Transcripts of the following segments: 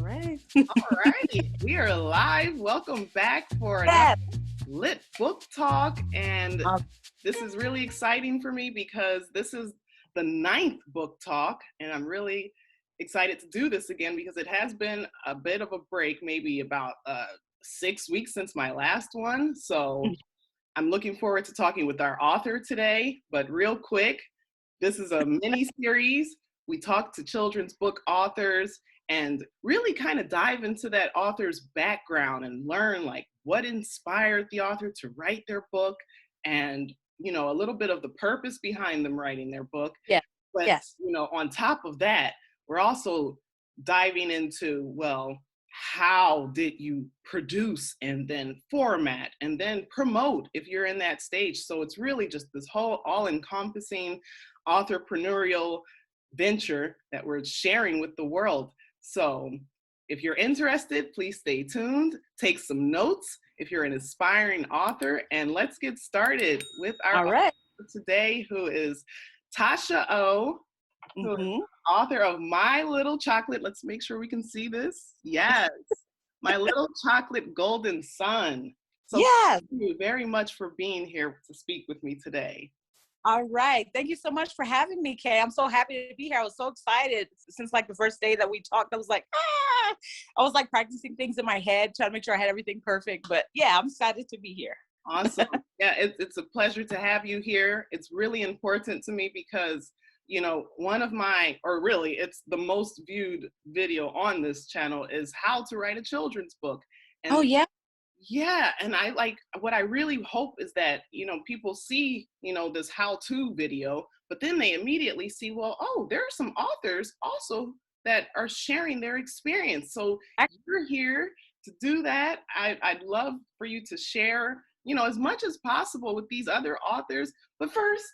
right. All right. We are live. Welcome back for Yes. another lit book talk. And Um, this is really exciting for me because this is the 9th book talk. And I'm really excited to do this again because it has been a bit of a break, maybe about 6 weeks since my last one. So I'm looking forward to talking with our author today. But real quick, this is a mini series. We talk to children's book authors and really kind of dive into that author's background and learn like what inspired the author to write their book and, a little bit of the purpose behind them writing their book. Yeah. But, Yes. On top of that, we're also diving into, well, how did you produce and then format and then promote if you're in that stage? So it's really just this whole all-encompassing entrepreneurial venture that we're sharing with the world. So if you're interested, please stay tuned, take some notes if you're an aspiring author, and let's get started with our All right. author today, who is Tasha O, who is author of My Little Chocolate. Let's make sure we can see this. Yes, My Little Chocolate Golden Sun. So Yes. thank you very much for being here to speak with me today. All right. Thank you so much for having me, Kay. I'm so happy to be here. I was so excited since like the first day that we talked. I was like, I was like practicing things in my head, trying to make sure I had everything perfect. But yeah, I'm excited to be here. Awesome. Yeah, it's a pleasure to have you here. It's really important to me because, one of it's the most viewed video on this channel is how to write a children's book. And Oh, yeah. yeah, and what I really hope is that, people see, this how-to video, but then they immediately see, well, oh, there are some authors also that are sharing their experience. So you're here to do that. I'd love for you to share, as much as possible with these other authors. But first,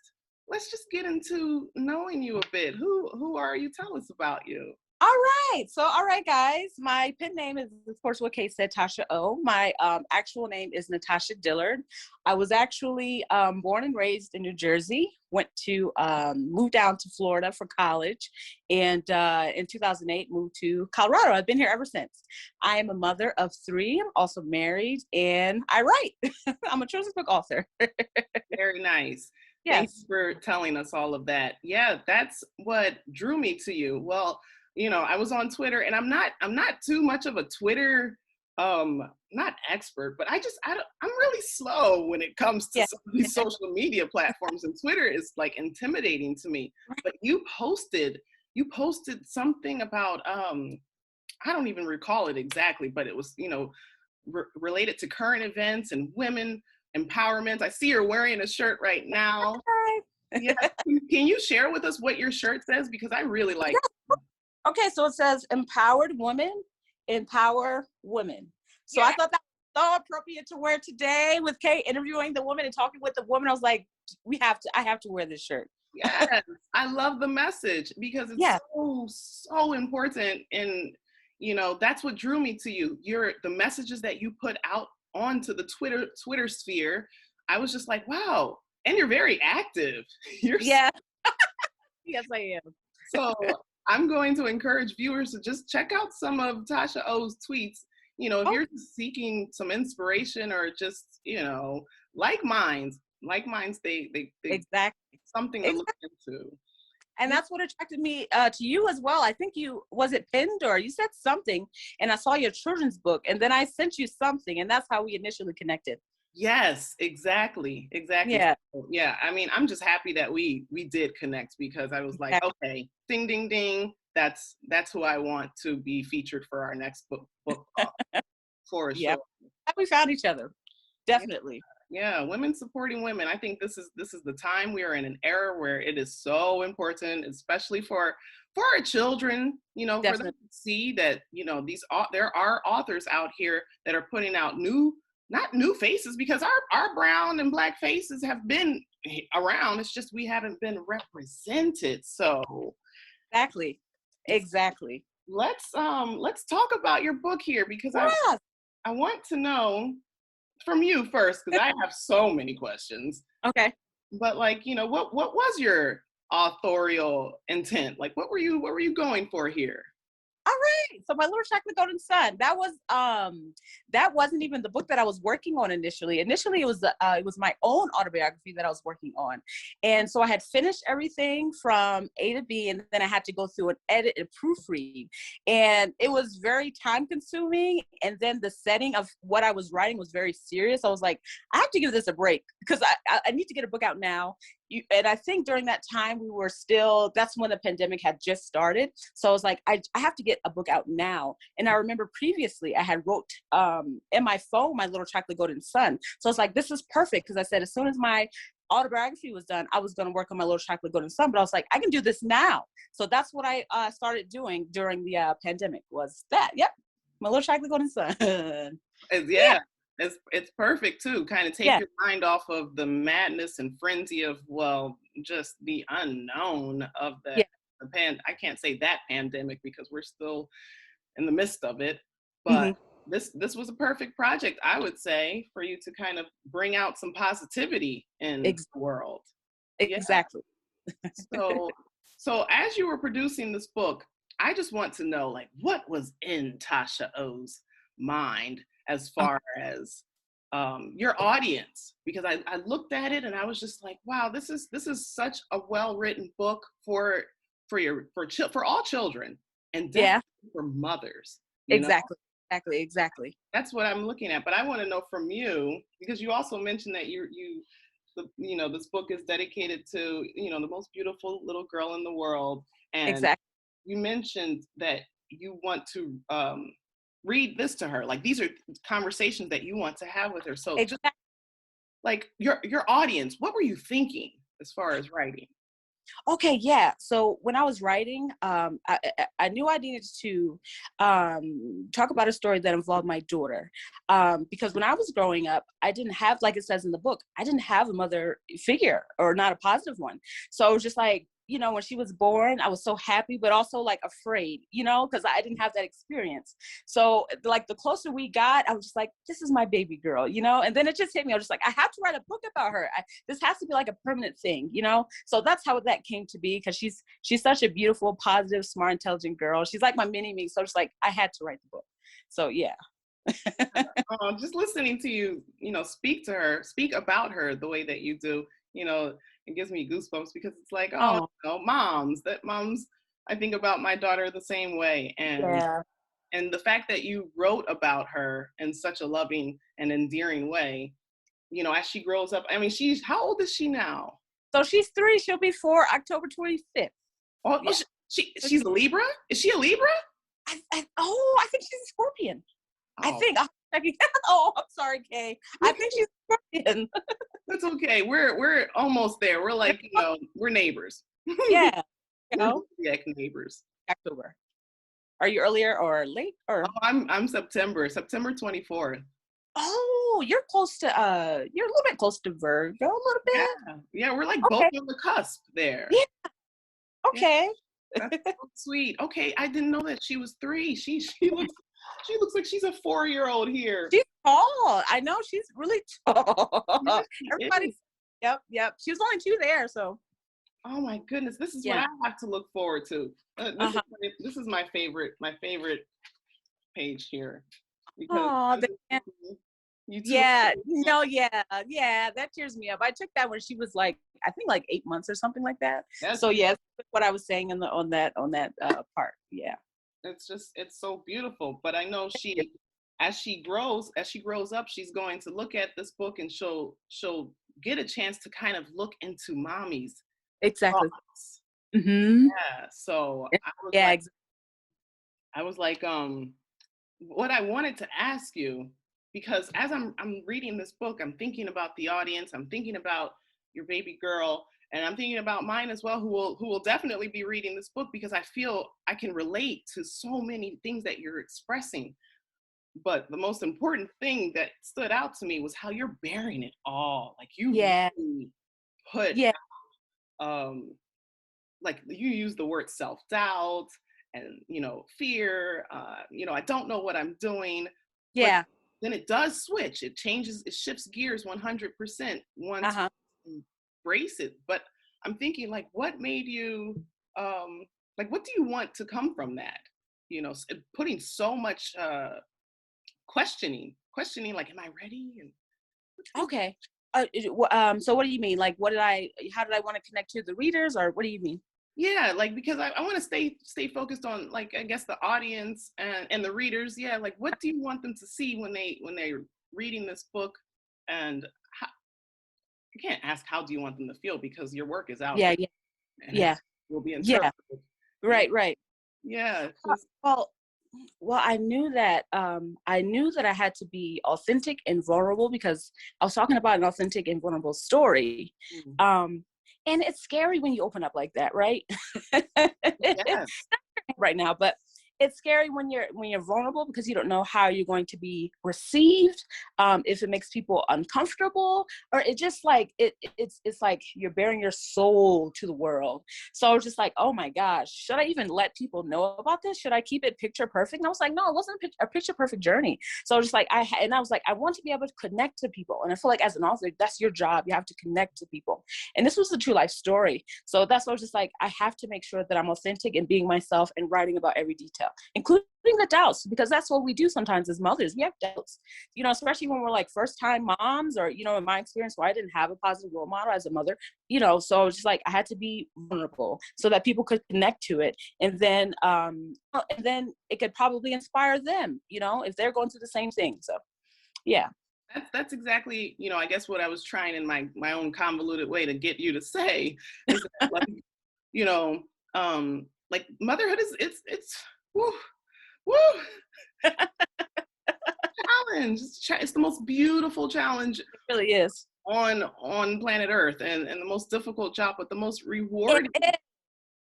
let's just get into knowing you a bit. Who are you? Tell us about you. All right. So, all right, guys. My pen name is, of course, what Kate said, Tasha O. My actual name is Natasha Dillard. I was actually born and raised in New Jersey, moved down to Florida for college, and in 2008, moved to Colorado. I've been here ever since. I am a mother of 3. I'm also married, and I write. I'm a children's book author. Very nice. Yes. Thanks for telling us all of that. Yeah, that's what drew me to you. Well, I was on Twitter, and I'm not too much of a Twitter, not expert, but I'm really slow when it comes to some of these social media platforms, and Twitter is like intimidating to me. But you posted something about, I don't even recall it exactly, but it was, related to current events and women empowerment. I see you're wearing a shirt right now. Yeah. Can you share with us what your shirt says? Because I really like it. Okay, so it says empowered women, empower women. So I thought that was so appropriate to wear today with Kate interviewing the woman and talking with the woman. I was like, I have to wear this shirt. Yes, I love the message because it's so important. And, that's what drew me to you. The messages that you put out onto the Twitter sphere. I was just like, wow. And you're very active. Yes, I am. So I'm going to encourage viewers to just check out some of Tasha O's tweets. If you're seeking some inspiration or just, like minds, they exactly something to look into. And that's what attracted me to you as well. I think was it pinned or you said something and I saw your children's book and then I sent you something and that's how we initially connected. Yes, exactly. Yeah. I mean, I'm just happy that we did connect because I was like, okay, ding, ding, ding. That's who I want to be featured for our next book for sure. We found each other. Definitely. Yeah, women supporting women. I think this is the time. We are in an era where it is so important, especially for our children, for them to see that, there are authors out here that are putting out not new faces, because our brown and black faces have been around. It's just we haven't been represented. So exactly. Let's talk about your book here because I want to know from you first, because I have so many questions. Okay. But what was your authorial intent? Like what were you going for here? All right. So my little chocolate golden sun. That wasn't even the book that I was working on initially. Initially, it was my own autobiography that I was working on, and so I had finished everything from A to B, and then I had to go through and edit and proofread, and it was very time consuming. And then the setting of what I was writing was very serious. I was like, I have to give this a break because I need to get a book out now. And I think during that time that's when the pandemic had just started. So I was like, I have to get a book out now. And I remember previously I had wrote in my phone, my little chocolate golden sun. So I was like, this is perfect. Cause I said, as soon as my autobiography was done, I was going to work on my little chocolate golden sun, but I was like, I can do this now. So that's what I started doing during the pandemic was that. Yep. My little chocolate golden sun. Yeah. It's perfect too. Kind of take Yeah. your mind off of the madness and frenzy of, well, just the unknown of Yeah. I can't say that pandemic because we're still in the midst of it, but Mm-hmm. this was a perfect project, I would say, for you to kind of bring out some positivity in the world. Yeah. Exactly. So as you were producing this book, I just want to know, like, what was in Tasha O's mind as far as your audience? Because I looked at it and I was just like, wow, this is such a well-written book for all children, and Yeah. definitely for mothers. Exactly. That's what I'm looking at. But I want to know from you, because you also mentioned that this book is dedicated to, the most beautiful little girl in the world. And Exactly. you mentioned that you want to read this to her. Like, these are conversations that you want to have with her. So just Exactly. like your audience, what were you thinking as far as writing? Okay, yeah. So when I was writing, I knew I needed to talk about a story that involved my daughter, because when I was growing up, I didn't have, like it says in the book, I didn't have a mother figure, or not a positive one. So it was just like, when she was born, I was so happy, but also like afraid, because I didn't have that experience. So like the closer we got, I was just like, this is my baby girl, and then it just hit me. I was just like, I have to write a book about her. This has to be like a permanent thing, So that's how that came to be, because she's such a beautiful, positive, smart, intelligent girl. She's like my mini me. So it's like, I had to write the book. So yeah. Just listening to you, speak about her the way that you do, it gives me goosebumps, because it's like, Oh, moms, I think about my daughter the same way. yeah. And the fact that you wrote about her in such a loving and endearing way, as she grows up. I mean, how old is she now? So she's 3. She'll be 4 October 25th. Oh, Yeah. she's a Libra? Is she a Libra? I think she's a Scorpion. I Oh, think. Oh, I'm sorry, Kay. I think she's a Scorpion. that's okay. We're almost there. We're like, we're neighbors. Yeah. We're zodiac neighbors. October. Are you earlier or late or? Oh, I'm September 24th. Oh, you're close to you're a little bit close to Virgo, a little bit. Yeah, we're like both Okay. on the cusp there. Yeah. Yeah, Okay. that's so sweet. Okay, I didn't know that she was 3. She looks like she's a 4-year-old here. She's tall. I know, she's really tall. Yeah, she Everybody. is. Yep. She was only 2 there, so. Oh my goodness, this is what Yeah. I have to look forward to. This is my favorite page here, because Oh, you two. yeah. No, yeah. That tears me up. I took that when she was like, I think like 8 months or something like that. Yes, So yeah, that's what I was saying on that part. Yeah. it's so beautiful. But I know as she grows up, she's going to look at this book, and she'll get a chance to kind of look into mommy's Exactly. thoughts. Mm-hmm. Yeah. So Yeah. I was like, what I wanted to ask you, because as I'm reading this book, I'm thinking about the audience, I'm thinking about your baby girl, and I'm thinking about mine as well, who will definitely be reading this book, because I feel I can relate to so many things that you're expressing. But the most important thing that stood out to me was how you're bearing it all. Like, you Yeah. really put, Yeah. like, you use the word self-doubt and, fear, I don't know what I'm doing. But Yeah. then it does switch. It shifts gears 100% once you embrace it. But I'm thinking, like, what made you, like, what do you want to come from that? putting so much questioning, like, am I ready? And Okay. So what do you mean? Like, how did I want to connect to the readers, or what do you mean? yeah, like, because I want to stay focused on, like, I guess the audience and the readers. Yeah, like, what do you want them to see when they're reading this book? And how, you can't ask how do you want them to feel, because your work is out Yeah, there yeah, and it yeah, will be yeah. interpreted. Yeah, Right, right. yeah, Well, well, I knew that I had to be authentic and vulnerable, because I was talking about an authentic and vulnerable story. mm, Um, and it's scary when you open up like that, right? yes, Right now, but it's scary when you're vulnerable, because you don't know how you're going to be received, if it makes people uncomfortable, or it just like it's like you're bearing your soul to the world. So I was just like, oh my gosh, should I even let people know about this? Should I keep it picture perfect? And I was like, no, it wasn't a picture perfect journey. So I was just like, I was like, I want to be able to connect to people, and I feel like as an author, that's your job. You have to connect to people, and this was a true life story. So that's why I was just like, I have to make sure that I'm authentic and being myself and writing about every detail, including the doubts, because that's what we do sometimes as mothers. We have doubts, especially when we're like first time moms, or, in my experience, where I didn't have a positive role model as a mother, so I was just like, I had to be vulnerable so that people could connect to it. And then it could probably inspire them, if they're going through the same thing. So, yeah. that's exactly, I guess what I was trying in my own convoluted way to get you to say, is that, like, you know, like, motherhood is, it's woo, woo, challenge. It's the most beautiful challenge It really is. on planet Earth, and the most difficult job, but the most It rewarding. is.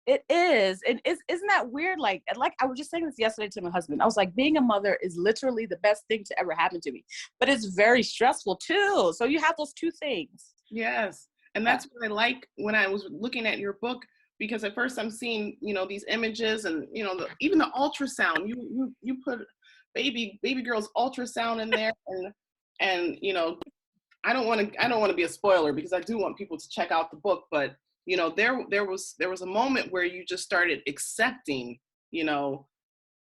It is. And isn't that weird? Like I was just saying this yesterday to my husband. I was like, being a mother is literally the best thing to ever happen to me. But it's very stressful too. So you have those two things. Yes. And Yeah. that's what I like when I was looking at your book, because at first I'm seeing, these images, and, even the ultrasound, you put baby girl's ultrasound in there, and, I don't want to be a spoiler, because I do want people to check out the book, but, there was a moment where you just started accepting,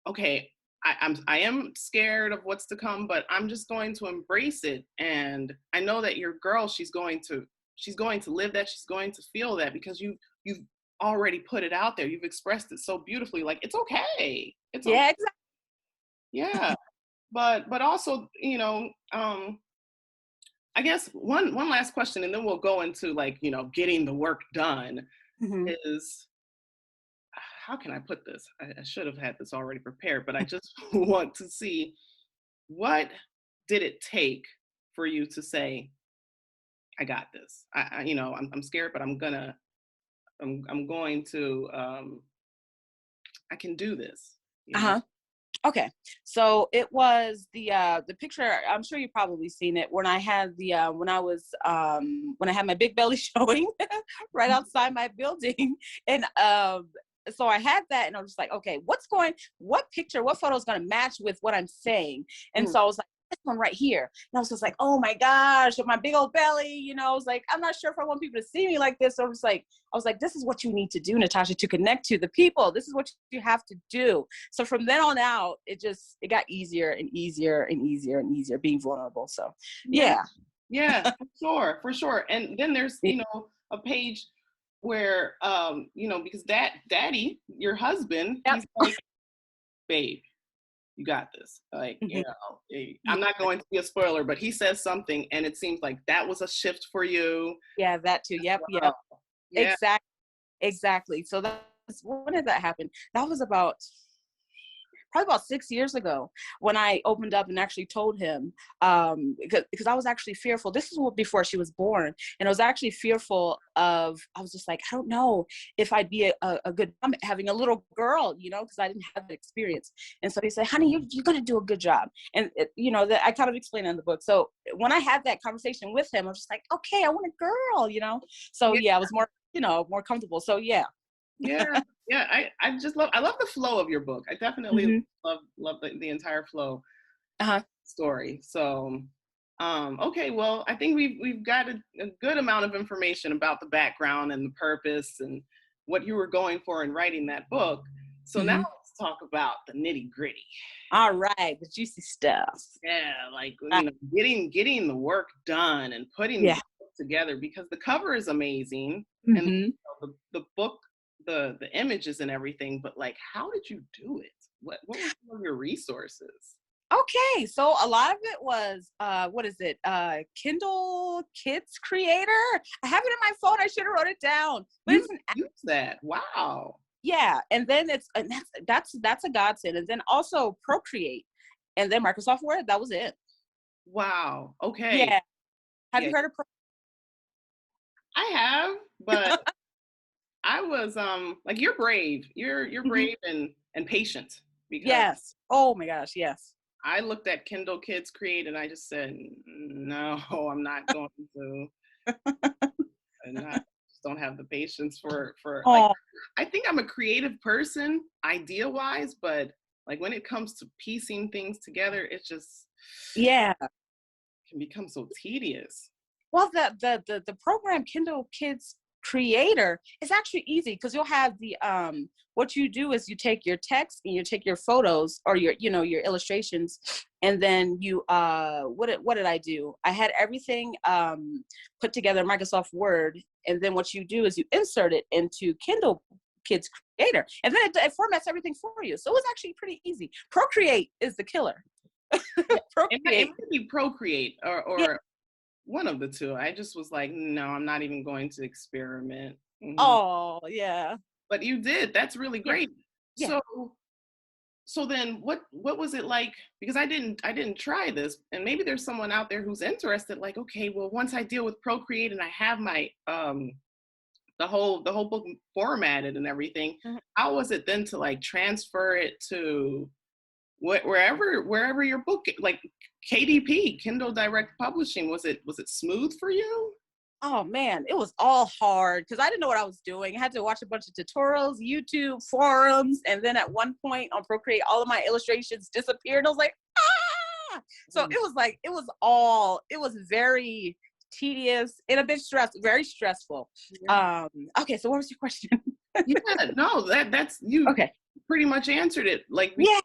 okay, I am scared of what's to come, but I'm just going to embrace it. And I know that your girl, she's going to live that, she's going to feel that, because you've already put it out there. You've expressed it so beautifully. Like, it's okay. It's okay. Yeah, exactly. Yeah. But also, I guess one last question, and then we'll go into, like, getting the work done, Mm-hmm. is, how can I put this? I should have had this already prepared, but I just want to see, what did it take for you to say, I got this? I'm scared, but I'm going to, I can do this, Uh-huh. Okay. So it was the picture, I'm sure you've probably seen it, when I had when I had my big belly showing right outside my building. And so I had that, and I was just like, okay, what photo is going to match with what I'm saying? And Mm, so I was like, this one right here. And I was just like, oh my gosh, with my big old belly, I was like, I'm not sure if I want people to see me like this. So I was like, this is what you need to do, Natasha, to connect to the people. This is what you have to do. So from then on out, it got easier and easier and easier and easier being vulnerable. So yeah, yeah. yeah, for sure. And then there's, a page where, because daddy, your husband, Yep. he's like, babe, you got this. Like, Mhm. I'm not going to be a spoiler, but he says something, and it seems like that was a shift for you. Yeah, that too. Yep. Wow. Yep. Yeah. Exactly. So when did that happen? That was probably about 6 years ago, when I opened up and actually told him, because I was actually fearful. This is before she was born. And I was actually fearful I was just like, I don't know if I'd be a good mom having a little girl, because I didn't have the experience. And so he said, honey, you're going to do a good job. And, that I kind of explained in the book. So when I had that conversation with him, I was just like, okay, I want a girl. So Yeah. yeah, I was more comfortable. So yeah. Yeah. Yeah. I love the flow of your book. I definitely Mm-hmm. love the entire flow Uh-huh. story. So, okay, well, I think we've got a good amount of information about the background and the purpose and what you were going for in writing that book. So now Mm-hmm. let's talk about the nitty gritty. All right, the juicy stuff. Yeah, like, you know, getting the work done and putting the Yeah. book together, because the cover is amazing, and Hmm. the book, the images and everything. But like, how did you do it? What were some of your resources? Okay, so a lot of it was what is it? Kindle Kids Creator. I have it in my phone. I should have wrote it down. But You it's an use that? Wow. yeah, and then and that's a godsend. And then also Procreate, and then Microsoft Word. That was it. Wow. Okay. Yeah. Have Yeah, you heard of I have, but I was like, you're brave. You're Mhm. brave and patient, because Yes. Oh my gosh, yes. I looked at Kindle Kids Create and I just said, no, I'm not going to. And I just don't have the patience for like, Oh, I think I'm a creative person idea wise, but like when it comes to piecing things together, it just yeah. can become so tedious. Well, the program Kindle Kids Creator is actually easy because you'll have the what you do is you take your text and you take your photos or your your illustrations, and then you what did I do? I had everything put together in Microsoft Word, and then what you do is you insert it into Kindle Kids Creator, and then it formats everything for you. So it was actually pretty easy. Procreate is the killer. Yeah, it Procreate. might be Procreate Yeah. or one of the two. I just was like, no, I'm not even going to experiment. Hmm. Oh, yeah. But you did. That's really Yeah. great. Yeah. So then what was it like? Because I didn't try this, and maybe there's someone out there who's interested. Like, okay, well, once I deal with Procreate and I have my the whole book formatted and everything, Mhm. how was it then to like transfer it to wherever your book, like KDP, Kindle Direct Publishing, was it smooth for you? Oh man, it was all hard because I didn't know what I was doing. I had to watch a bunch of tutorials, YouTube forums, and then at one point on Procreate, all of my illustrations disappeared. I was like, ah! So Mm. it was very tedious and a bit very stressful. Yeah. Okay, so what was your question? Yeah, no, that's you Okay. pretty much answered it. Like, Yeah.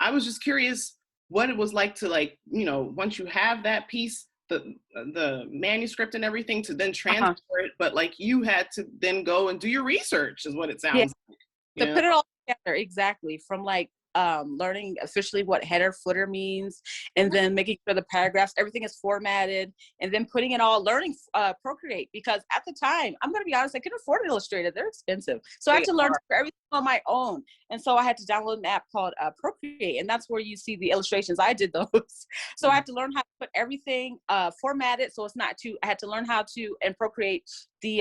I was just curious what it was like to, like, once you have that piece, the manuscript and everything, to then Uh-huh. transfer it, but like you had to then go and do your research, is what it Yeah. sounds like. To Yeah. put it all together, exactly, from like learning officially what header footer means, and then making sure the paragraphs, everything is formatted, and then putting it all, learning Procreate, because at the time, I'm going to be honest, I couldn't afford Illustrator. They're expensive. So I had They to learn are. for everything on my own. And so I had to download an app called Procreate, and that's where you see the illustrations. I did those. So I Mm. had to learn how to put everything formatted, so it's not too, I had to learn how to, and Procreate, the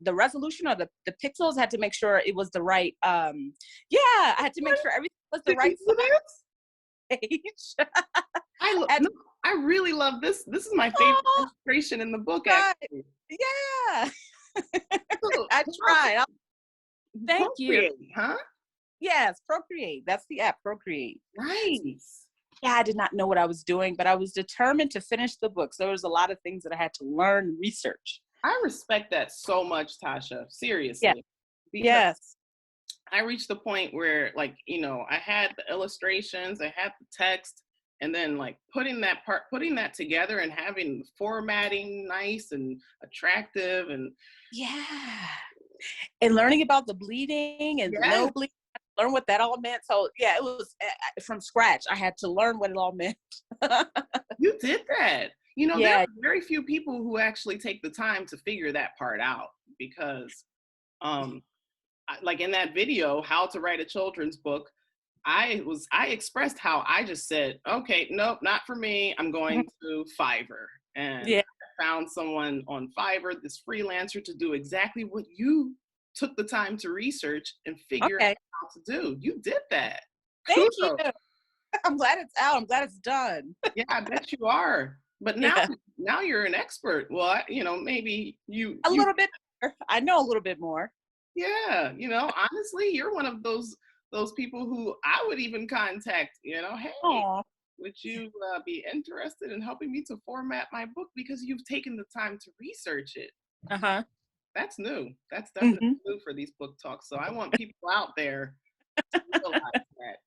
the resolution, or the pixels, had to make sure it was the right yeah, I had to make sure everything was the Did you right do this? size page. No, Had to, I really love this. This is my favorite oh, illustration in the book, God, actually. yeah. So, I tried. Thank you. Procreate, huh? Yes, Procreate. That's the app, Procreate. Nice. Yeah, I did not know what I was doing, but I was determined to finish the book. So there was a lot of things that I had to learn and research. I respect that so much, Tasha. Yeah. Seriously. Because Yes. I reached the point where, like, I had the illustrations, I had the text, and then like putting that together and having the formatting nice and attractive, and Yeah. And learning about the bleeding and the yes, no bleeding, learn what that all meant. So yeah, it was from scratch. I had to learn what it all meant. you did that. There Yeah. are very few people who actually take the time to figure that part out, because um like in that video, How to Write a Children's Book, I expressed how I just said, okay, nope, not for me. I'm going to Fiverr. And Yeah. I found someone on Fiverr, this freelancer, to do exactly what you took the time to research and figure Okay. out how to do. You did that. Thank you. Kudos. I'm glad it's out. I'm glad it's done. Yeah, I bet you are. But now Yeah. now you're an expert. Well, maybe A you little bit more. I know a little bit more. yeah, honestly, you're one of those people who I would even contact, hey, Oh. would you be interested in helping me to format my book, because you've taken the time to research it? Uh-huh. That's new. That's definitely Hmm. new for these book talks. So I want people out there realize that.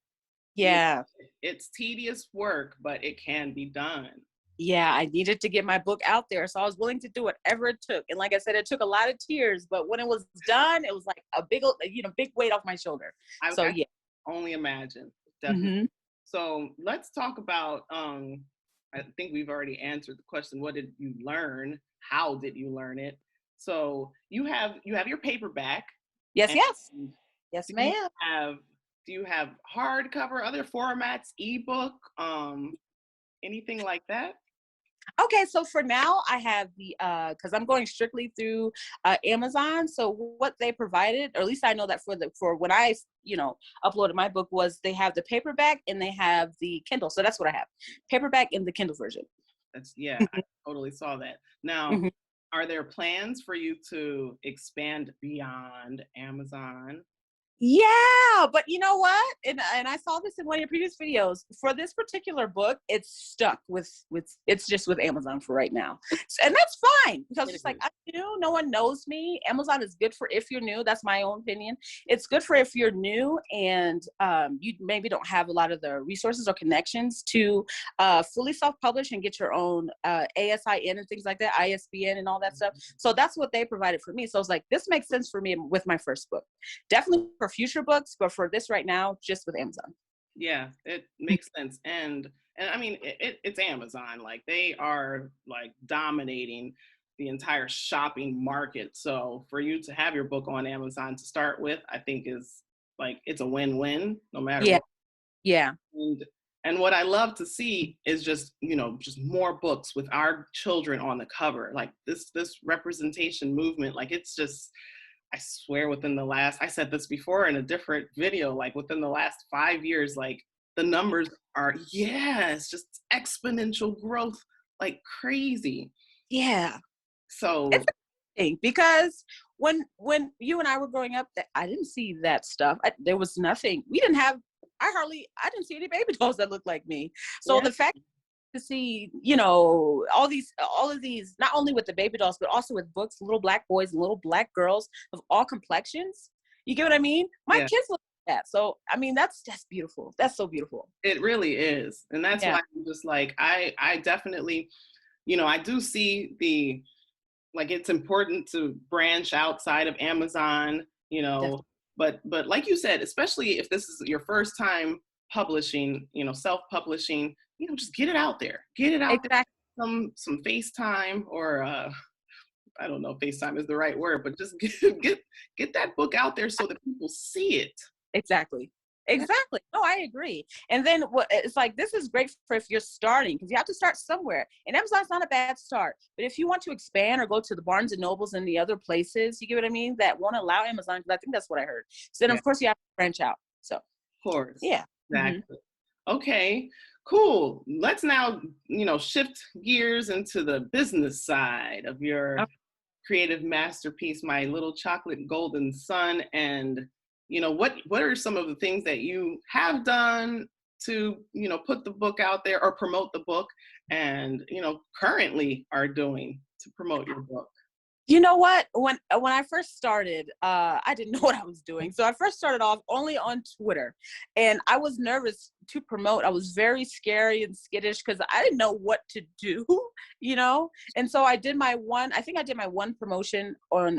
You Yeah. it's tedious work, but it can be done. Yeah, I needed to get my book out there. So I was willing to do whatever it took. And like I said, it took a lot of tears, but when it was done, it was like a big, big weight off my shoulder. I So can yeah. only imagine. Definitely. Hmm. So let's talk about I think we've already answered the question, what did you learn? How did you learn it? So you have your paperback, Yes, and yes. Yes, do you ma'am. have do you have hardcover, other formats, ebook, anything like that? Okay, so for now, I have the because I'm going strictly through Amazon. So what they provided, or at least I know that for when I uploaded my book, was they have the paperback and they have the Kindle. So that's what I have, paperback and the Kindle version. That's yeah, I totally saw that. Now, Mhm. are there plans for you to expand beyond Amazon? Yeah, but you know what? And I saw this in one of your previous videos. For this particular book, it's stuck with it's just with Amazon for right now. And that's fine because It it's like is. I'm new, no one knows me. Amazon is good for if you're new. That's my own opinion. It's good for if you're new and you maybe don't have a lot of the resources or connections to fully self-publish and get your own ASIN and things like that, ISBN and all that stuff. So that's what they provided for me. So I was like, this makes sense for me with my first book. Definitely for future books, but for this right now, just with Amazon. Yeah, it makes sense. And I mean it's Amazon. Like they are like dominating the entire shopping market. So for you to have your book on Amazon to start with, I think is like it's a win-win no matter Yeah, what. yeah, And what I love to see is just, just more books with our children on the cover. Like this representation movement, like it's just, I swear I said this before in a different video, like within the last 5 years, like the numbers are, yeah, it's just exponential growth, like crazy. yeah. It's So a thing because when you and I were growing up, that I didn't see that stuff. There was nothing. We didn't have. I didn't see any baby dolls that looked like me. So yeah, the fact to see, all of these, not only with the baby dolls, but also with books, little black boys and little black girls of all complexions. You get what I mean? My yeah, kids look like that. So I mean, that's beautiful. That's so beautiful. it really is. And that's Yeah. why I'm just like, I definitely, I do see the, like it's important to branch outside of Amazon, Definitely. but like you said, especially if this is your first time publishing, self-publishing, just get it out there. Get it out there. Exactly. Some FaceTime or I don't know if FaceTime is the right word, but just get that book out there so that people see it. Exactly. Yeah. Exactly. No, I agree. And then what it's like, this is great for if you're starting because you have to start somewhere. And Amazon's not a bad start. But if you want to expand or go to the Barnes and Nobles and the other places, you get what I mean, that won't allow Amazon, because I think that's what I heard. So then Yeah, of course you have to branch out. So of course. yeah. Hmm. Exactly. Okay, cool. Let's now, shift gears into the business side of your creative masterpiece, My Little Chocolate Golden Sun. And what are some of the things that you have done to put the book out there or promote the book, and currently are doing to promote your book? You know what? When I first started, I didn't know what I was doing. So I first started off only on Twitter, and I was nervous to promote. I was very scary and skittish because I didn't know what to do, And so I did my one. I think I did my one promotion on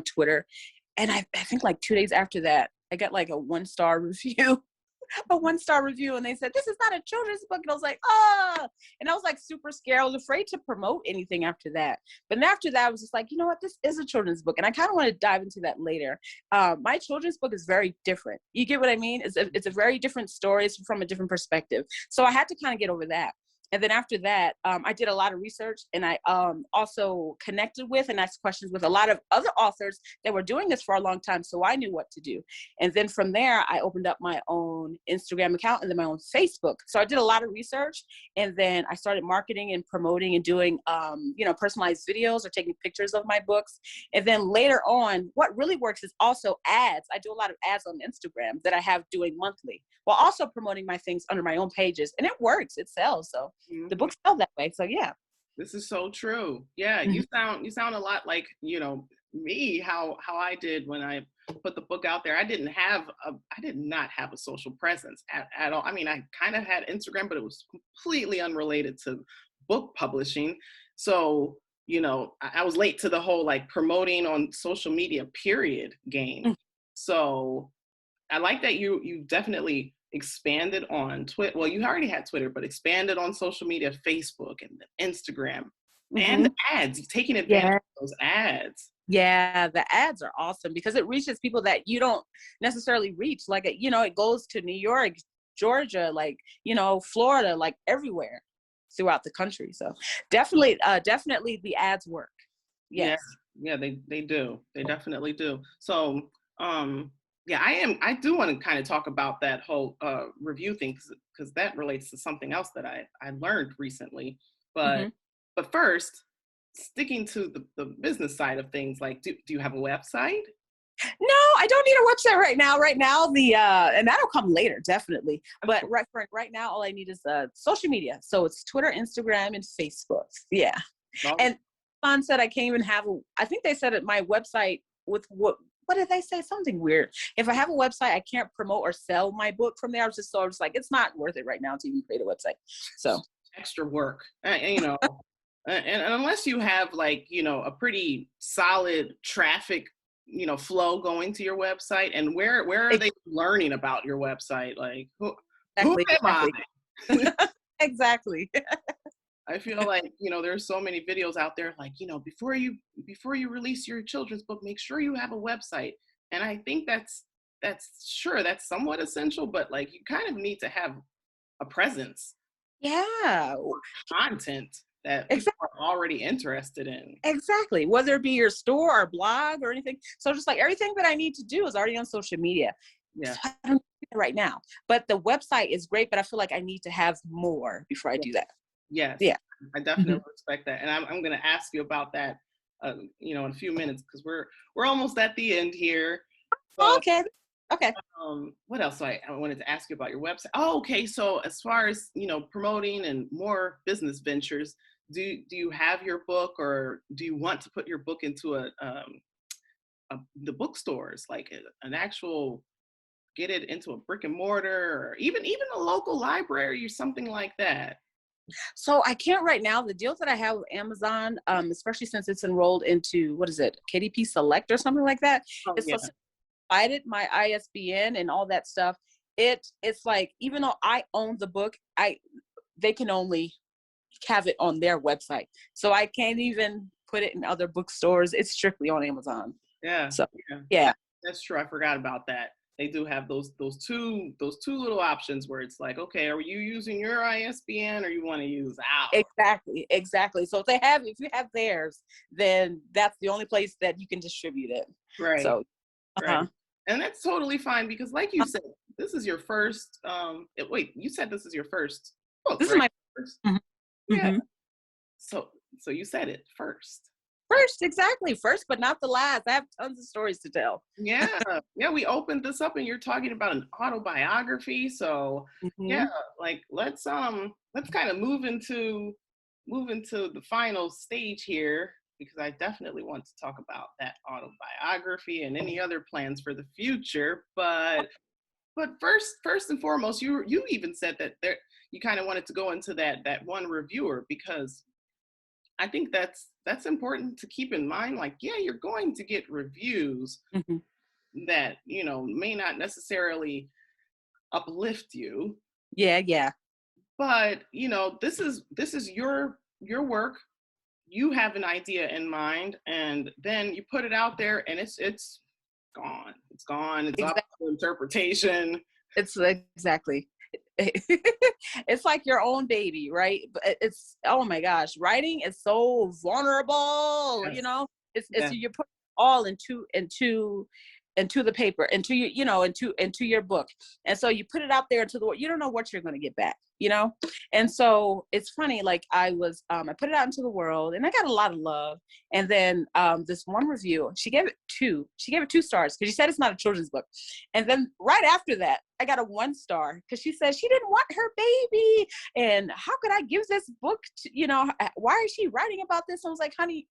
Twitter, and I think like 2 days after that, I got like a 1-star review. A 1-star review, and they said this is not a children's book, and I was like, and I was like super scared. I was afraid to promote anything after that. But then after that, I was just like, you know what, this is a children's book, and I kind of want to dive into that later. My children's book is very different. You get what I mean? It's a very different story. It's from a different perspective. So I had to kind of get over that. And then after that, I did a lot of research, and I also connected with and asked questions with a lot of other authors that were doing this for a long time. So I knew what to do. And then from there, I opened up my own Instagram account and then my own Facebook. So I did a lot of research, and then I started marketing and promoting and doing, personalized videos or taking pictures of my books. And then later on, what really works is also ads. I do a lot of ads on Instagram that I have doing monthly, while also promoting my things under my own pages. And it works, it sells. So the Mhm. books sell that way. So yeah. This is so true. Yeah, Mhm. you sound a lot like, me, how I did when I put the book out there. I did not have a social presence at all. I mean, I kind of had Instagram, but it was completely unrelated to book publishing. So, I was late to the whole like promoting on social media period game. So I like that you definitely expanded on Twitter. Well, you already had Twitter, but expanded on social media, Facebook and Instagram, and ads. You're taking advantage of those ads. Yeah, the ads are awesome because it reaches people that you don't necessarily reach. Like, it goes to New York, Georgia, like, Florida, like everywhere throughout the country. So definitely the ads work. Yes. Yeah, they do. They definitely do. So, I do want to kind of talk about that whole review thing because that relates to something else that I learned recently. But first, sticking to the business side of things, like, do you have a website? No, I don't need a website right now. Right now, and that'll come later, definitely. But right now, all I need is social media. So it's Twitter, Instagram, and Facebook. Yeah. And Fon said I can't even have I think they said at my website with what did they say? Something weird. If I have a website, I can't promote or sell my book from there. I was like, it's not worth it right now to even create a website. So extra work, and unless you have like, a pretty solid traffic, flow going to your website, and where are they learning about your website? Like, who am I? Exactly. I feel like, there's so many videos out there, like, before you release your children's book, make sure you have a website. And I think that's somewhat essential, but like, you kind of need to have a presence. Yeah. Content that people are already interested in. Exactly. Whether it be your store or blog or anything. So just like everything that I need to do is already on social media. Yeah. So I don't do it right now. But the website is great, but I feel like I need to have more before I do that. Yes. Yeah. I definitely respect that. And I'm going to ask you about that, in a few minutes, because we're almost at the end here. So, okay. What else? I wanted to ask you about your website. Oh, okay. So as far as, promoting and more business ventures, do you have your book, or do you want to put your book into the bookstores, like an actual, get it into a brick and mortar, or even a local library or something like that? So I can't right now. The deal that I have with Amazon, especially since it's enrolled into, what is it, KDP Select or something like that. It's provided my ISBN and all that stuff. It's like, even though I own the book, they can only have it on their website. So I can't even put it in other bookstores. It's strictly on Amazon. Yeah. So yeah. That's true. I forgot about that. They do have those two little options where it's like, okay, are you using your ISBN or you want to use ours? Exactly. So if you have theirs, then that's the only place that you can distribute it. Right. So, right. And that's totally fine, because like you said, this is your first, wait, you said this is your first book, this right? is my first. Yeah. So you said it first. First, exactly. First, but not the last. I have tons of stories to tell. Yeah. We opened this up and you're talking about an autobiography. So yeah, like let's kind of move into the final stage here, because I definitely want to talk about that autobiography and any other plans for the future. But first and foremost, you even said that you kind of wanted to go into that one reviewer, because I think that's important to keep in mind. Like, yeah, you're going to get reviews that, may not necessarily uplift you. Yeah. But, this is your work. You have an idea in mind, and then you put it out there, and it's gone. It's gone. It's up to interpretation. It's exactly. It's like your own baby, right? But it's, oh my gosh, writing is so vulnerable. Yes. It's you put all into the paper, into your, into your book, and so you put it out there into the world. You don't know what you're going to get back, and so it's funny. Like I put it out into the world, and I got a lot of love. And then this one review, she gave it 2 stars because she said it's not a children's book. And then right after that, I got a 1 star because she said she didn't want her baby, and how could I give this book to, why is she writing about this? I was like, honey,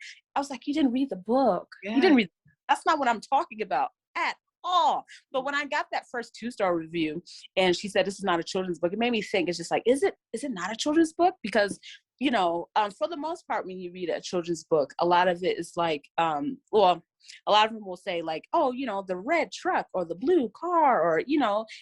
you didn't read the book. Yeah. You didn't read. That's not what I'm talking about. at all. But when I got that first 2-star review and she said, this is not a children's book, it made me think, it's just like, is it not a children's book? Because, for the most part, when you read a children's book, a lot of it is like, a lot of them will say like, oh, the red truck or the blue car, or,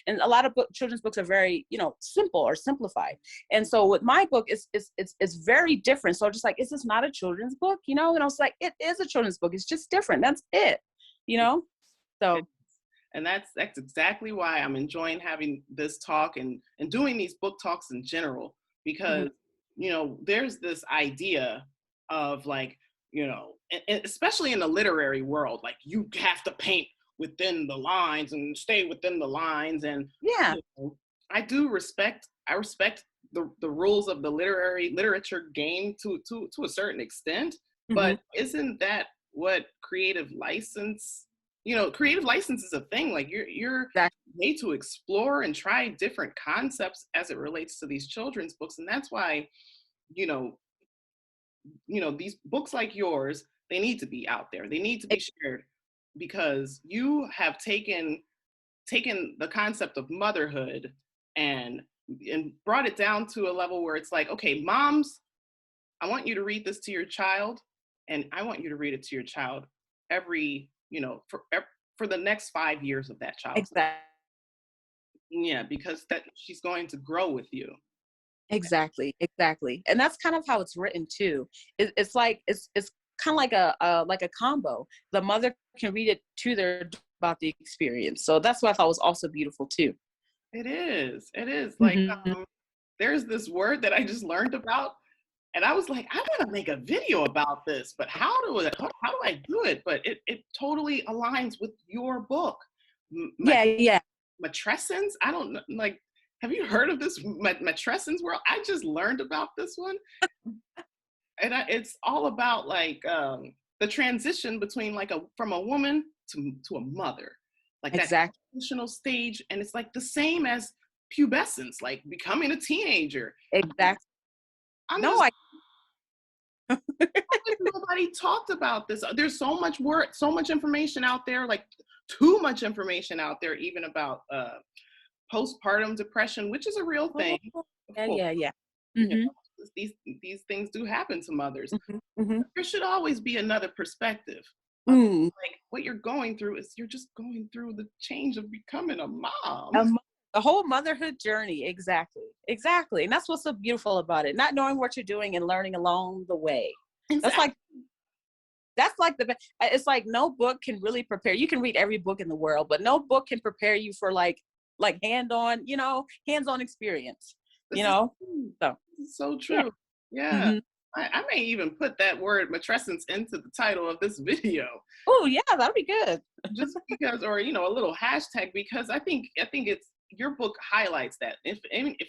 and a lot of children's books are very, simple or simplified. And so with my book, it's very different. So just like, is this not a children's book? And I was like, it is a children's book. It's just different. That's it, so. And that's exactly why I'm enjoying having this talk and doing these book talks in general, because, there's this idea of like, and especially in the literary world, like you have to paint within the lines and stay within the lines. And yeah, I respect the rules of the literature game to a certain extent, but isn't that what creative license is a thing? Like you're made to explore and try different concepts as it relates to these children's books. And that's why, these books like yours, they need to be out there. They need to be shared, because you have taken the concept of motherhood and brought it down to a level where it's like, okay, moms, I want you to read this to your child, and I want you to read it to your child every, for the next 5 years of that child. Exactly. Yeah, because that she's going to grow with you. Exactly. And that's kind of how it's written too. It's like, it's kind of like a combo. The mother can read it to their about the experience. So that's what I thought was also beautiful too. It is like, there's this word that I just learned about, and I was like, I want to make a video about this, but how do I do it? But it totally aligns with your book. Yeah. Matrescence. I don't know, like, have you heard of this Matrescence world? I just learned about this one. And it's all about like the transition between like from a woman to a mother, like that transitional stage. And it's like the same as pubescence, like becoming a teenager. Exactly. Nobody talked about this. There's so much work, so much information out there, like too much information out there, even about postpartum depression, which is a real thing. Yeah. These things do happen to mothers. There should always be another perspective. Like what you're going through is you're just going through the change of becoming a mom. The whole motherhood journey. Exactly. And that's what's so beautiful about it. Not knowing what you're doing and learning along the way. Exactly. That's like it's like no book can really prepare. You can read every book in the world, but no book can prepare you for like hands-on experience, So true. Yeah. I may even put that word matrescence into the title of this video. Oh yeah, that'd be good. Just because, or, a little hashtag, because I think it's, your book highlights that. If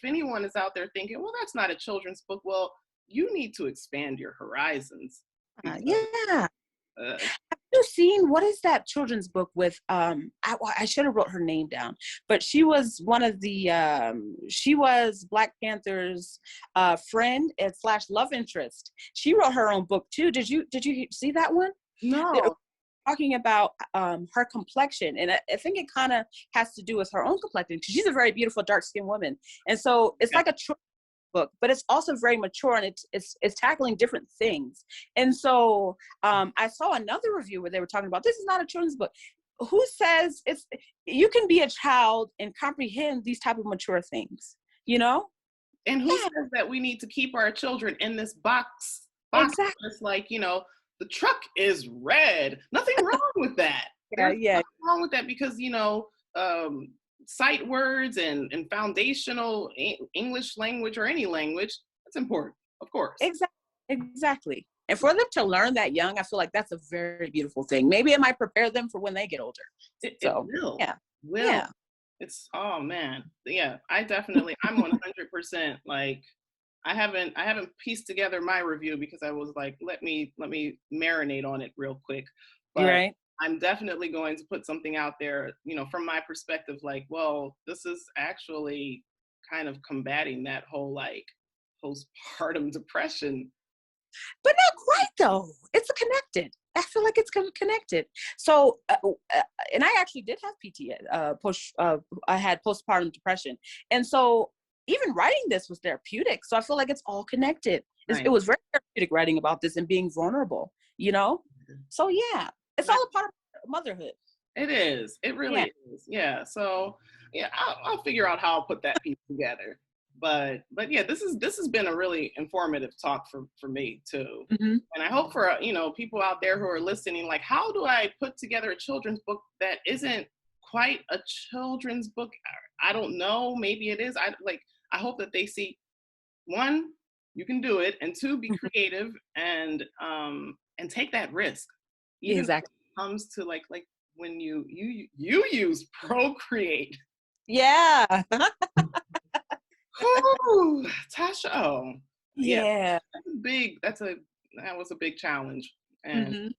anyone is out there thinking, well, that's not a children's book, well, you need to expand your horizons. Have you seen, what is that children's book with, I should have wrote her name down, but she was one of the, she was Black Panther's friend and / love interest. She wrote her own book too. Did you see that one? No. Talking about her complexion, and I think it kind of has to do with her own complexion, because she's a very beautiful dark-skinned woman, and so it's like a book, but it's also very mature, and it's tackling different things. And so I saw another review where they were talking about, this is not a children's book. Who says you can be a child and comprehend these type of mature things, And who says that we need to keep our children in this box? Exactly. It's like, the truck is red. Nothing wrong with that. Nothing wrong with that, because, sight words and foundational English language, or any language, that's important, of course. Exactly. And for them to learn that young, I feel like that's a very beautiful thing. Maybe it might prepare them for when they get older. It will. Yeah. It's, oh man. Yeah, I'm 100% like, I haven't pieced together my review, because I was like, let me marinate on it real quick. But right. I'm definitely going to put something out there, from my perspective, like, well, this is actually kind of combating that whole like postpartum depression. But not quite though. It's connected. I feel like it's connected. So, and I actually did have I had postpartum depression. And so even writing this was therapeutic. So I feel like it's all connected. Right. It was very therapeutic writing about this and being vulnerable, you know? So yeah, it's all a part of motherhood. It is. It really is. Yeah. So yeah, I'll figure out how I'll put that piece together. But yeah, this has been a really informative talk for me too. Mm-hmm. And I hope for people out there who are listening, like, how do I put together a children's book that isn't quite a children's book? I don't know. Maybe it is. I hope that they see, one, you can do it, and two, be creative and take that risk. Even Exactly. when it comes to like when you use Procreate. Yeah. Ooh, Tasha O. Yeah. That was a big challenge. And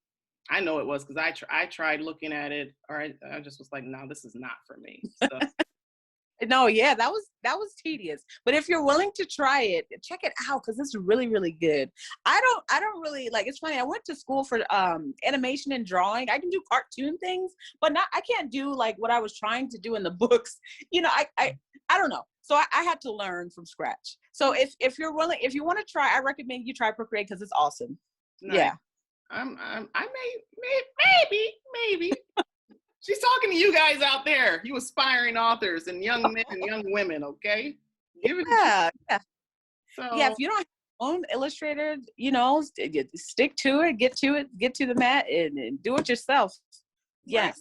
I know it was, because I tried looking at it, or I just was like, no, this is not for me. So. No, yeah, that was tedious. But if you're willing to try it, check it out, because it's really, really good. I don't really like. It's funny. I went to school for animation and drawing. I can do cartoon things, but I can't do like what I was trying to do in the books. I don't know. So I had to learn from scratch. So if you're willing, if you want to try, I recommend you try Procreate, because it's awesome. Nice. Yeah. I maybe. She's talking to you guys out there, you aspiring authors and young men and young women, okay? Give it yeah. So, yeah, if you don't have your own illustrator, stick to it, get to the mat and do it yourself. Yes.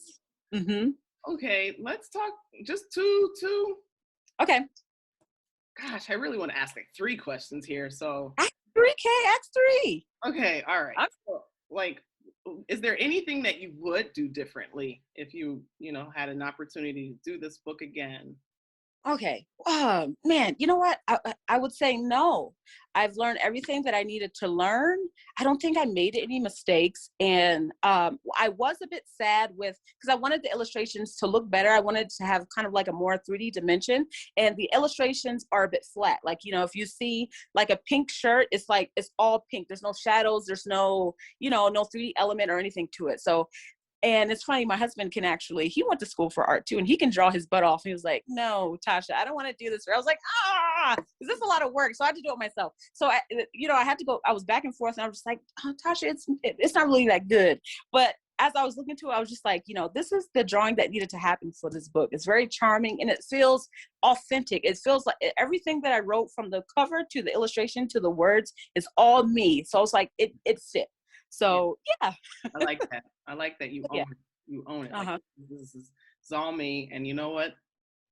Right. Mm-hmm. Okay, let's talk just two. Okay. Gosh, I really want to ask like 3 questions here, so. Ask 3. Okay, all right. Like, is there anything that you would do differently if you had an opportunity to do this book again? Okay. Oh, man, you know what? I would say no. I've learned everything that I needed to learn. I don't think I made any mistakes. And I was a bit sad because I wanted the illustrations to look better. I wanted to have kind of like a more 3D dimension. And the illustrations are a bit flat. Like, if you see like a pink shirt, it's all pink. There's no shadows. There's no 3D element or anything to it. So, and it's funny, my husband he went to school for art too, and he can draw his butt off. He was like, no, Tasha, I don't want to do this. I was like, is this a lot of work? So I had to do it myself. So I had to go, I was back and forth, and I was just like, oh, Tasha, it's not really that good. But as I was looking to it, I was just like, this is the drawing that needed to happen for this book. It's very charming, and it feels authentic. It feels like everything that I wrote, from the cover to the illustration to the words, is all me. So I was like, it fit. So yeah. I like that you own it. Like, this is all me. And you know what?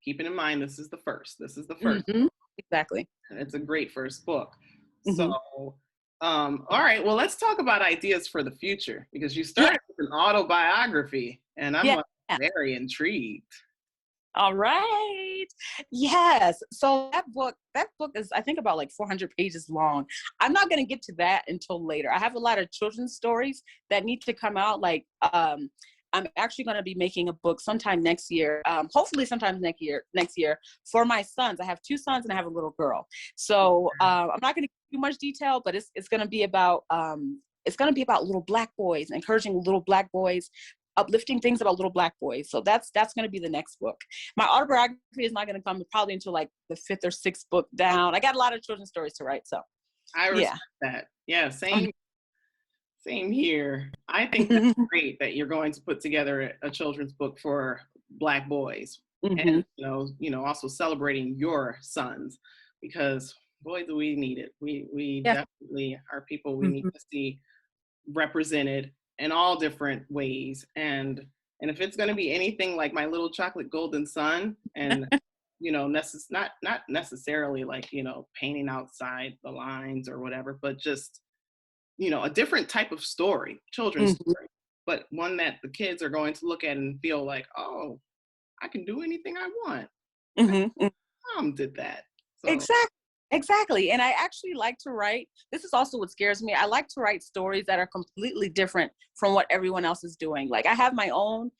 Keeping in mind, this is the first. Mm-hmm. Exactly. And it's a great first book. Mm-hmm. So, all right. Well, let's talk about ideas for the future, because you started with an autobiography, and I'm very intrigued. All right. Yes. So that book is, I think, about like 400 pages long. I'm not going to get to that until later. I have a lot of children's stories that need to come out. Like, I'm actually going to be making a book sometime next year. Hopefully sometime next year for my sons. I have 2 sons and I have a little girl. So, I'm not going to give too much detail, but it's going to be about, little Black boys, encouraging little Black boys, uplifting things about little Black boys. So that's going to be the next book. My autobiography is not going to come probably until like the 5th or 6th book down. I got a lot of children's stories to write. So I respect that. Yeah. Same here. I think that's great that you're going to put together a children's book for Black boys. Mm-hmm. And, also celebrating your sons, because boy, do we need it. We definitely are people we need to see represented in all different ways. And if it's going to be anything like my little chocolate golden son, and not necessarily like painting outside the lines or whatever, but just a different type of story, children's story, but one that the kids are going to look at and feel like, oh, I can do anything I want. Mm-hmm. Mom did that. So. Exactly. And I actually like to write. This is also what scares me. I like to write stories that are completely different from what everyone else is doing. Like, I have my own,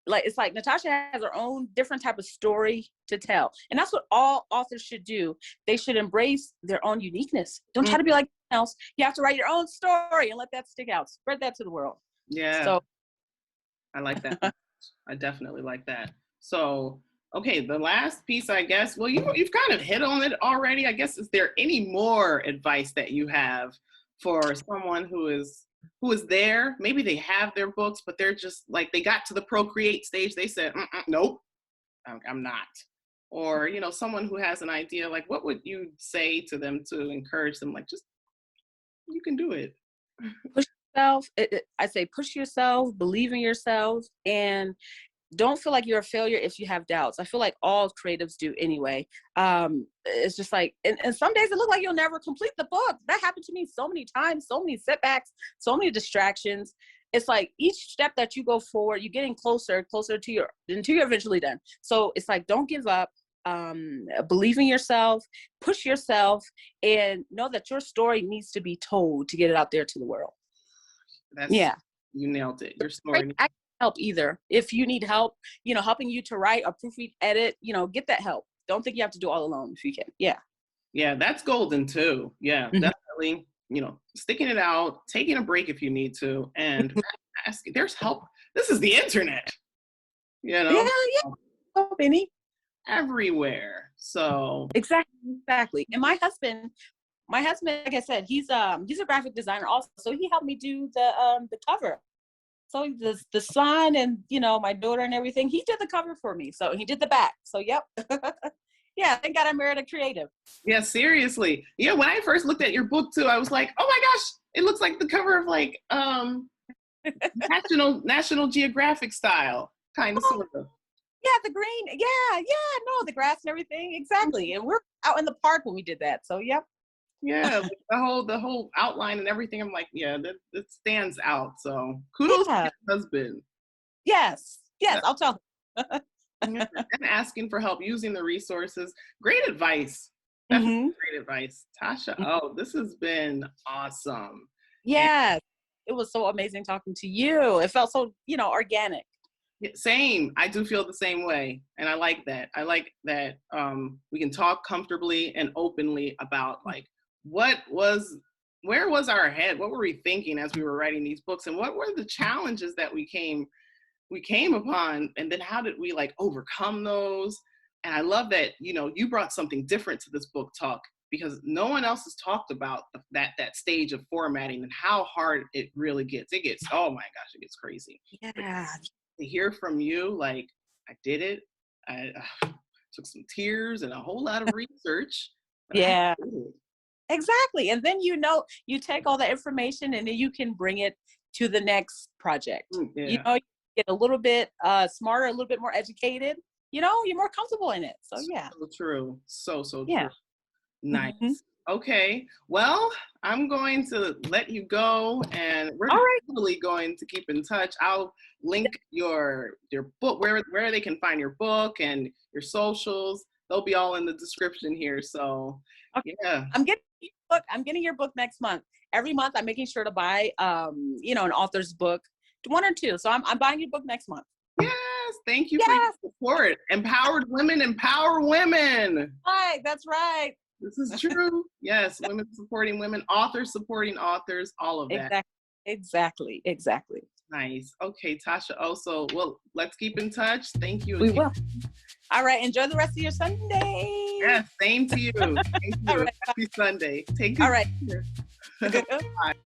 like, it's like Natasha has her own different type of story to tell. And that's what all authors should do. They should embrace their own uniqueness. Don't try to be like someone else. You have to write your own story and let that stick out. Spread that to the world. Yeah. So I like that. I definitely like that. So, okay, the last piece, I guess, well, you've kind of hit on it already. I guess, is there any more advice that you have for someone who is there? Maybe they have their books, but they're just like, they got to the Procreate stage. They said, nope, I'm not. Or, someone who has an idea, like, what would you say to them to encourage them? Like, just, you can do it. push yourself. I say push yourself, believe in yourself, and don't feel like you're a failure if you have doubts. I feel like all creatives do anyway. It's just like, and some days it looks like you'll never complete the book. That happened to me so many times, so many setbacks, so many distractions. It's like each step that you go forward, you're getting closer to until you're eventually done. So it's like, don't give up. Believe in yourself, push yourself, and know that your story needs to be told to get it out there to the world. You nailed it. Your story. I can help either. If you need help, helping you to write or proofread, edit, get that help. Don't think you have to do all alone if you can. Yeah, that's golden too. Yeah, definitely. Sticking it out, taking a break if you need to, and asking. There's help. This is the internet. Yeah. So many. Everywhere. So exactly. And my husband, like I said, he's a graphic designer also, so he helped me do the cover. So the son and my daughter and everything, he did the cover for me. So he did the back. So yep. Yeah, thank God I married a creative. Yeah, seriously. Yeah, when I first looked at your book too, I was like, oh my gosh, it looks like the cover of like National Geographic style, kind of, sort of. Yeah, the green. Yeah, no, the grass and everything. Exactly. And we're out in the park when we did that. So yep. Yeah, the whole outline and everything. I'm like, yeah, that stands out. So kudos to your husband. Yes, I'll tell him. And asking for help, using the resources. Great advice. Definitely great advice. Tasha, this has been awesome. Yes, it was so amazing talking to you. It felt so, organic. Same. I do feel the same way. And I like that. I like that we can talk comfortably and openly about like, where was our head? What were we thinking as we were writing these books? And what were the challenges that we came upon? And then how did we like overcome those? And I love that, you brought something different to this book talk, because no one else has talked about that stage of formatting and how hard it really gets. It gets, oh my gosh, it gets crazy. Yeah. To hear from you, like, I did it. I took some tears and a whole lot of research. Yeah, exactly. And then, you take all that information and then you can bring it to the next project. You get a little bit smarter, a little bit more educated, you're more comfortable in it. So yeah. So true. So yeah. True. Nice. Okay. Well, I'm going to let you go, and we're totally going to keep in touch. I'll link your book, where they can find your book and your socials. They'll be all in the description here. So yeah. I'm getting your book next month. Every month I'm making sure to buy an author's book, one or two. So I'm buying your book next month. Yes, thank you for your support. Empowered women empower women. Right, that's right. This is true. Yes, women supporting women, authors supporting authors, all of that. Exactly. Nice. Okay, Tasha O. So, well, let's keep in touch. Thank you. We will. All right. Enjoy the rest of your Sunday. Yes, same to you. Thank you. Right, happy Sunday. Take care. All right. Bye.